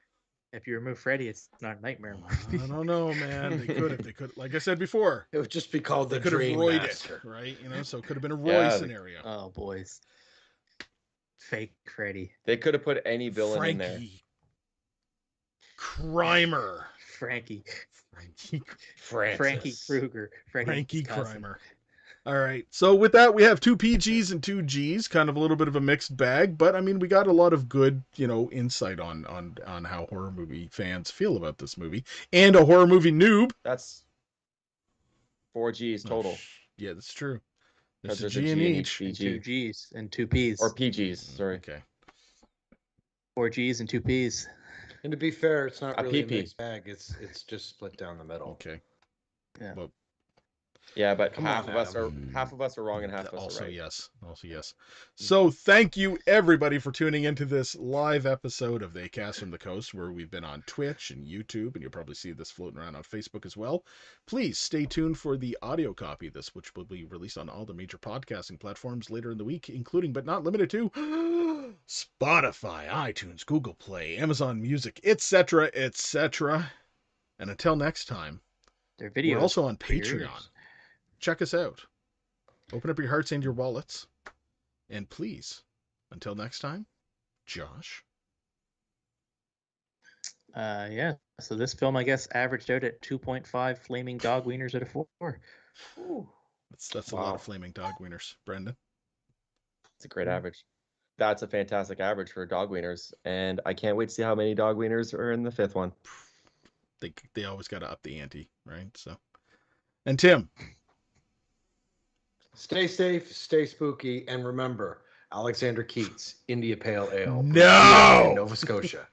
If you remove Freddy, it's not a nightmare movie. I don't know, man. They could. Like I said before, it would just be called the could have Dream Royed Master. it, right? So it could have been a Roy scenario. Oh, boys. Fake Freddy. They could have put any villain in there. Crimer. Frankie Francis. Krueger. Frankie Crimer. All right. So with that, we have 2 PGs and 2 Gs, kind of a little bit of a mixed bag, but I mean, we got a lot of good, insight on how horror movie fans feel about this movie, and a horror movie noob. That's 4 Gs total. Yeah, that's true. There's a a G in each. PG. 2 Gs and 2 Ps. Or PGs, sorry. Okay. 4 Gs and 2 Ps. And to be fair, it's not really PP. a mixed bag. It's just split down the middle. Okay. Yeah. But Yeah, but Come half on, of us are Adam. wrong and half of us also are right. yes. Also yes. So thank you everybody for tuning into this live episode of the Cast from the Coast, where we've been on Twitch and YouTube, and you'll probably see this floating around on Facebook as well. Please stay tuned for the audio copy of this, which will be released on all the major podcasting platforms later in the week, including but not limited to Spotify, iTunes, Google Play, Amazon Music, etc., etc. And until next time, We're also on Patreon. Check us out. Open up your hearts and your wallets. And please, until next time, Josh. Yeah. So this film, I guess, averaged out at 2.5 flaming dog wieners out of 4. Ooh. That's a lot of flaming dog wieners, Brendan. It's a great average. That's a fantastic average for dog wieners. And I can't wait to see how many dog wieners are in the 5th one. They always got to up the ante, right? So, and Tim. Stay safe, stay spooky, and remember, Alexander Keats, India Pale Ale. No! In Nova Scotia.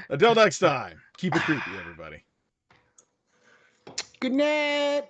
Until next time, keep it creepy, everybody. Good night.